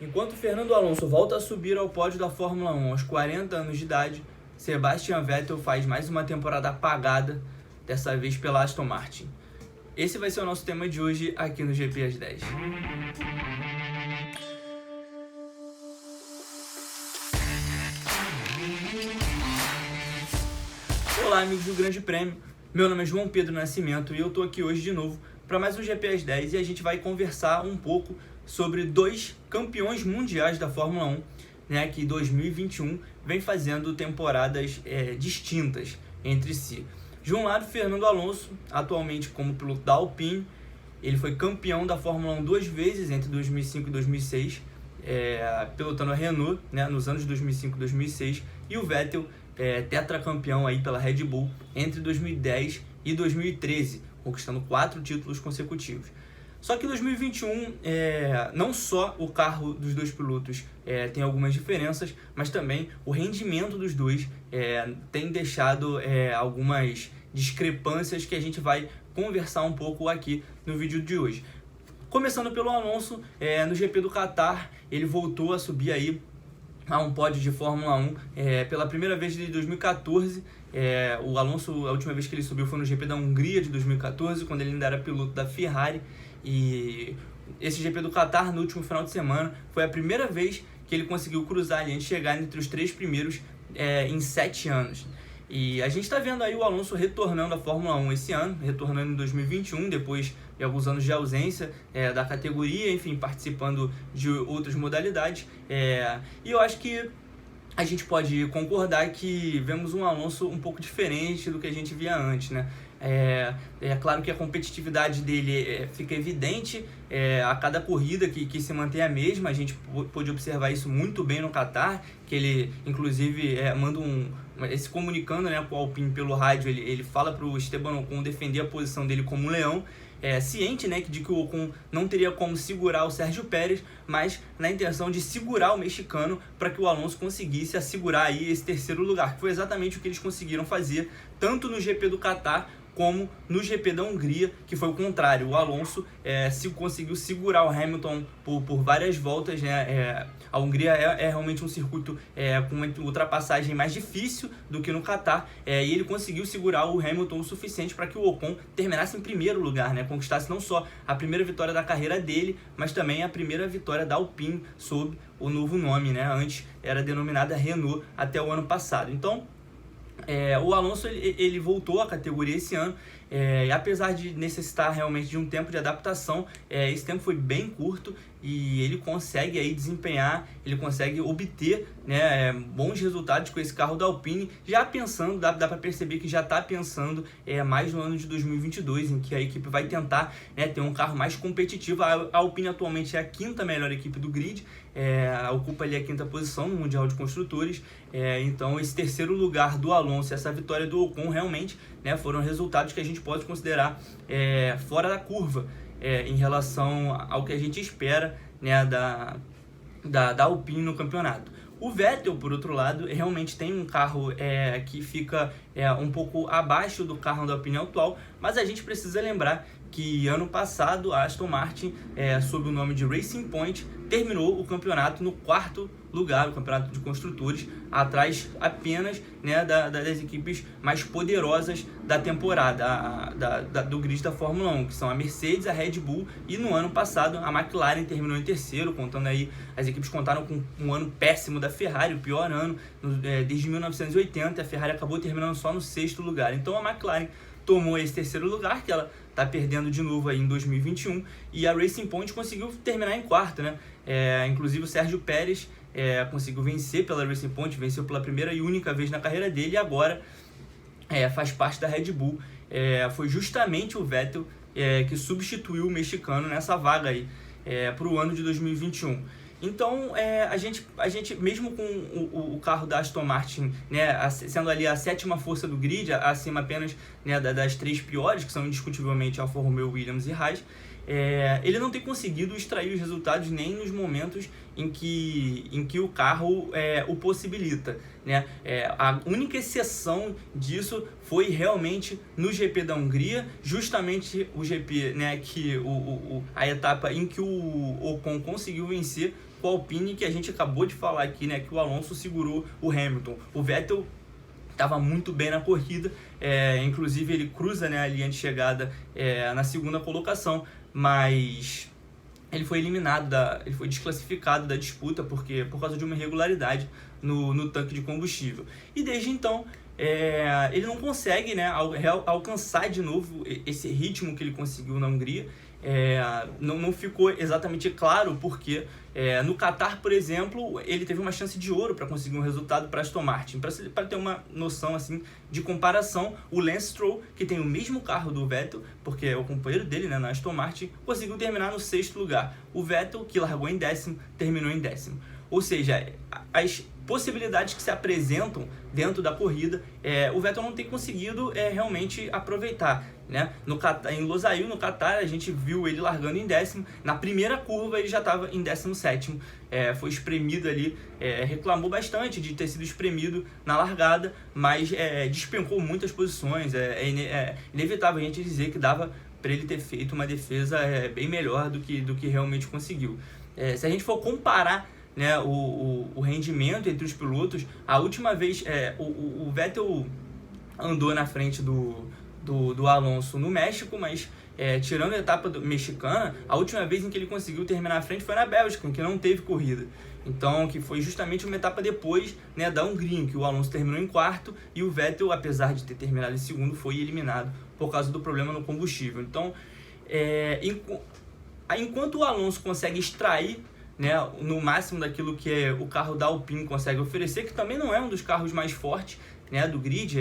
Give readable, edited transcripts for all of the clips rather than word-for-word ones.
Enquanto Fernando Alonso volta a subir ao pódio da Fórmula 1 aos 40 anos de idade, Sebastian Vettel faz mais uma temporada apagada, dessa vez pela Aston Martin. Esse vai ser o nosso tema de hoje aqui no GP às 10. Olá, amigos do Grande Prêmio. Meu nome é João Pedro Nascimento e eu tô aqui hoje de novo para mais um GP às 10 e a gente vai conversar um pouco sobre dois campeões mundiais da Fórmula 1, né, que 2021 vem fazendo temporadas distintas entre si. De um lado, Fernando Alonso, atualmente como piloto da Alpine, ele foi campeão da Fórmula 1 duas vezes entre 2005 e 2006, pilotando a Renault, né, nos anos 2005 e 2006, e o Vettel, tetracampeão aí pela Red Bull entre 2010 e 2013, conquistando 4 títulos consecutivos. Só que em 2021, não só o carro dos dois pilotos tem algumas diferenças, mas também o rendimento dos dois tem deixado algumas discrepâncias que a gente vai conversar um pouco aqui no vídeo de hoje. Começando pelo Alonso, no GP do Qatar, ele voltou a subir aí a um pódio de Fórmula 1 pela primeira vez desde 2014. O Alonso, a última vez que ele subiu foi no GP da Hungria de 2014, quando ele ainda era piloto da Ferrari. E esse GP do Qatar, no último final de semana, foi a primeira vez que ele conseguiu cruzar ali, chegar entre os 3 primeiros em 7 anos. E a gente está vendo aí o Alonso retornando à Fórmula 1 esse ano, retornando em 2021, depois de alguns anos de ausência da categoria, enfim, participando de outras modalidades. E eu acho que a gente pode concordar que vemos um Alonso um pouco diferente do que a gente via antes, né? É claro que a competitividade dele fica evidente a cada corrida que se mantém a mesma. A gente pôde observar isso muito bem no Qatar, que ele inclusive manda esse comunicando, né, com o Alpine pelo rádio. Ele fala para o Esteban Ocon defender a posição dele como um leão, ciente, né, de que o Ocon não teria como segurar o Sérgio Pérez, mas na intenção de segurar o mexicano para que o Alonso conseguisse assegurar aí esse terceiro lugar, que foi exatamente o que eles conseguiram fazer, tanto no GP do Qatar como no GP da Hungria, que foi o contrário. O Alonso conseguiu segurar o Hamilton por várias voltas, né? A Hungria é realmente um circuito com uma ultrapassagem mais difícil do que no Qatar, e ele conseguiu segurar o Hamilton o suficiente para que o Ocon terminasse em primeiro lugar, né? Conquistasse não só a primeira vitória da carreira dele, mas também a primeira vitória da Alpine sob o novo nome, né? Antes era denominada Renault até o ano passado. Então, o Alonso ele voltou à categoria esse ano, e apesar de necessitar realmente de um tempo de adaptação, esse tempo foi bem curto e ele consegue aí desempenhar, ele consegue obter, né, bons resultados com esse carro da Alpine, já pensando, dá para perceber que já está pensando mais no ano de 2022, em que a equipe vai tentar, né, ter um carro mais competitivo. A Alpine atualmente é a 5ª melhor equipe do grid, ocupa ali a 5ª posição no Mundial de Construtores, então esse terceiro lugar do Alonso, essa vitória do Ocon realmente, né, foram resultados que a gente pode considerar fora da curva, em relação ao que a gente espera, né, da Alpine no campeonato. O Vettel, por outro lado, realmente tem um carro que fica um pouco abaixo do carro da Alpine atual, mas a gente precisa lembrar que ano passado a Aston Martin, sob o nome de Racing Point, terminou o campeonato no 4º lugar, o campeonato de construtores, atrás apenas, né, das equipes mais poderosas da temporada, do grid da Fórmula 1, que são a Mercedes, a Red Bull, e no ano passado a McLaren terminou em terceiro, contando aí, as equipes contaram com um ano péssimo da Ferrari, o pior ano desde 1980, a Ferrari acabou terminando só no 6º lugar. Então a McLaren tomou esse terceiro lugar, que ela está perdendo de novo aí em 2021, e a Racing Point conseguiu terminar em 4º, né? Inclusive o Sérgio Pérez conseguiu vencer pela Racing Point, venceu pela primeira e única vez na carreira dele, e agora faz parte da Red Bull. Foi justamente o Vettel que substituiu o mexicano nessa vaga aí para o ano de 2021. Então, a gente mesmo com o carro da Aston Martin, né, sendo ali a 7ª força do grid, acima apenas, né, das 3 piores, que são indiscutivelmente Alfa Romeo, Williams e Haas, ele não tem conseguido extrair os resultados nem nos momentos em que o carro o possibilita, né? A única exceção disso foi realmente no GP da Hungria, justamente o GP, né, que a etapa em que o Ocon conseguiu vencer com a Alpine, que a gente acabou de falar aqui, né, que o Alonso segurou o Hamilton. O Vettel estava muito bem na corrida, inclusive ele cruza, né, a linha de chegada na segunda colocação, mas ele foi eliminado, ele foi desclassificado da disputa por causa de uma irregularidade no tanque de combustível. E desde então ele não consegue, né, alcançar de novo esse ritmo que ele conseguiu na Hungria. Não ficou exatamente claro o porquê. No Qatar, por exemplo, ele teve uma chance de ouro para conseguir um resultado para Aston Martin. Para ter uma noção assim, de comparação, o Lance Stroll, que tem o mesmo carro do Vettel, porque é o companheiro dele, né, na Aston Martin, conseguiu terminar no 6º lugar. O Vettel, que largou em 10º, terminou em 10º. Ou seja, as possibilidades que se apresentam dentro da corrida, o Vettel não tem conseguido realmente aproveitar, né? Em Losail, no Qatar, a gente viu ele largando em 10º. Na primeira curva ele já estava em 17º, foi espremido ali, reclamou bastante de ter sido espremido na largada, mas despencou muitas posições. É inevitável a gente dizer que dava para ele ter feito uma defesa bem melhor do que realmente conseguiu. Se a gente for comparar, né, o rendimento entre os pilotos, a última vez o Vettel andou na frente do Alonso no México, mas tirando a etapa mexicana, a última vez em que ele conseguiu terminar na frente foi na Bélgica, em que não teve corrida. Então, que foi justamente uma etapa depois, né, da Hungria, em que o Alonso terminou em 4º e o Vettel, apesar de ter terminado em 2º, foi eliminado por causa do problema no combustível. Então, enquanto o Alonso consegue extrair, né, no máximo daquilo que o carro da Alpine consegue oferecer, que também não é um dos carros mais fortes, né, do grid,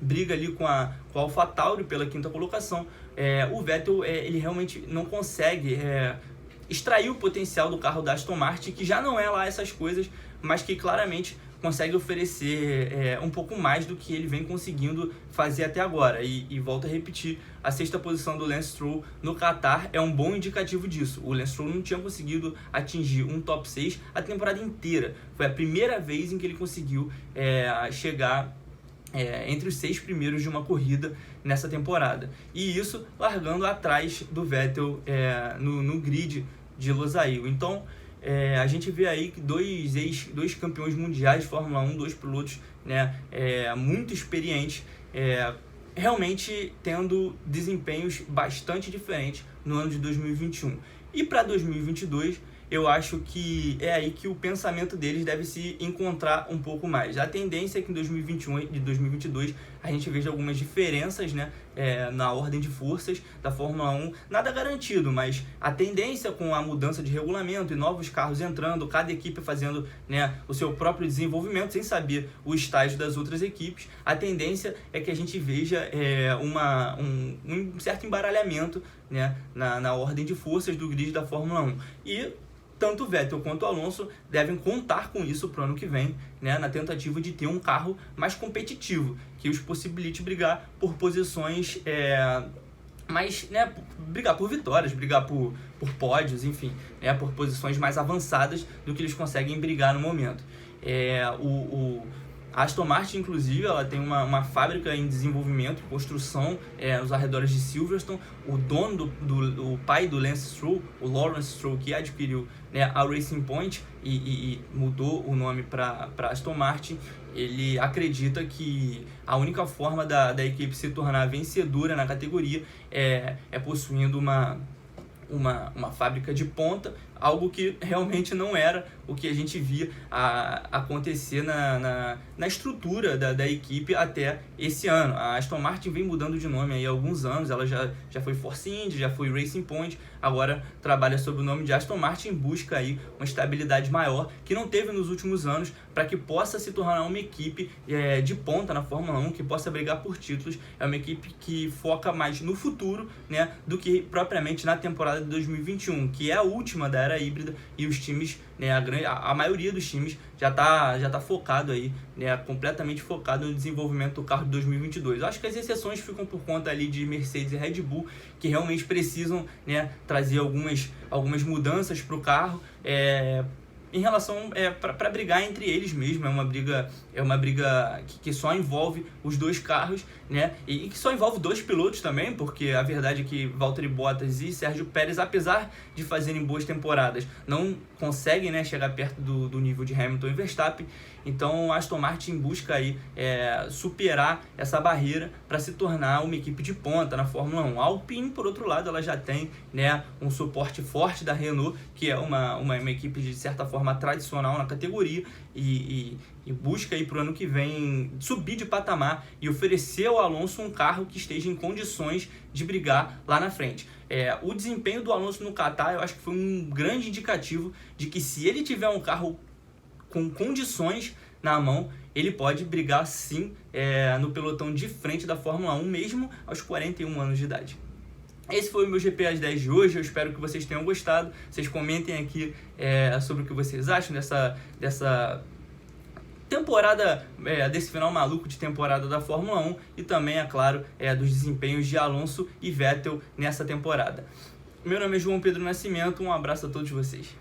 briga ali com a AlphaTauri pela 5ª colocação, o Vettel ele realmente não consegue extrair o potencial do carro da Aston Martin, que já não é lá essas coisas, mas que claramente consegue oferecer um pouco mais do que ele vem conseguindo fazer até agora. E volto a repetir, a 6ª posição do Lance Stroll no Qatar é um bom indicativo disso. O Lance Stroll não tinha conseguido atingir um top 6 a temporada inteira. Foi a primeira vez em que ele conseguiu chegar entre os 6 primeiros de uma corrida nessa temporada. E isso largando atrás do Vettel no grid de Losail. Então, a gente vê aí que dois campeões mundiais de Fórmula 1, 2 pilotos, né, muito experientes, realmente tendo desempenhos bastante diferentes no ano de 2021. E para 2022, eu acho que é aí que o pensamento deles deve se encontrar um pouco mais. A tendência é que em 2021 e 2022 a gente veja algumas diferenças, né, na ordem de forças da Fórmula 1. Nada garantido, mas a tendência com a mudança de regulamento e novos carros entrando, cada equipe fazendo, né, o seu próprio desenvolvimento sem saber o estágio das outras equipes, a tendência é que a gente veja um certo embaralhamento, né, na ordem de forças do grid da Fórmula 1. E tanto o Vettel quanto o Alonso devem contar com isso para o ano que vem, né, na tentativa de ter um carro mais competitivo, que os possibilite brigar por posições né, brigar por vitórias, brigar por pódios, enfim, por posições mais avançadas do que eles conseguem brigar no momento. A Aston Martin, inclusive, ela tem uma fábrica em desenvolvimento, construção nos arredores de Silverstone. O dono o pai do Lance Stroll, o Lawrence Stroll, que adquiriu, né, a Racing Point e mudou o nome para Aston Martin, ele acredita que a única forma da equipe se tornar vencedora na categoria é possuindo uma fábrica de ponta, algo que realmente não era o que a gente via acontecer na estrutura da equipe até esse ano. A Aston Martin vem mudando de nome aí há alguns anos, ela já foi Force India, já foi Racing Point, agora trabalha sob o nome de Aston Martin, busca aí uma estabilidade maior que não teve nos últimos anos, para que possa se tornar uma equipe de ponta na Fórmula 1, que possa brigar por títulos. É uma equipe que foca mais no futuro, né, do que propriamente na temporada de 2021, que é a última da era híbrida, e os times, né, a maioria dos times já tá focado aí, né, completamente focado no desenvolvimento do carro de 2022. Eu acho que as exceções ficam por conta ali de Mercedes e Red Bull, que realmente precisam, né, trazer algumas mudanças para o carro, em relação para brigar entre eles mesmo. É uma briga que só envolve os dois carros, né? E que só envolve dois pilotos também, porque a verdade é que Valtteri Bottas e Sérgio Pérez, apesar de fazerem boas temporadas, não conseguem, né, chegar perto do nível de Hamilton e Verstappen. Então Aston Martin busca aí superar essa barreira para se tornar uma equipe de ponta na Fórmula 1. A Alpine, por outro lado, ela já tem, né, um suporte forte da Renault, que é uma equipe de certa forma tradicional na categoria, e busca aí para o ano que vem subir de patamar e oferecer ao Alonso um carro que esteja em condições de brigar lá na frente. O desempenho do Alonso no Qatar, eu acho que foi um grande indicativo de que, se ele tiver um carro com condições na mão, ele pode brigar sim no pelotão de frente da Fórmula 1, mesmo aos 41 anos de idade. Esse foi o meu GP às 10 de hoje. Eu espero que vocês tenham gostado. Vocês comentem aqui sobre o que vocês acham dessa temporada, desse final maluco de temporada da Fórmula 1, e também, é claro, dos desempenhos de Alonso e Vettel nessa temporada. Meu nome é João Pedro Nascimento, um abraço a todos vocês.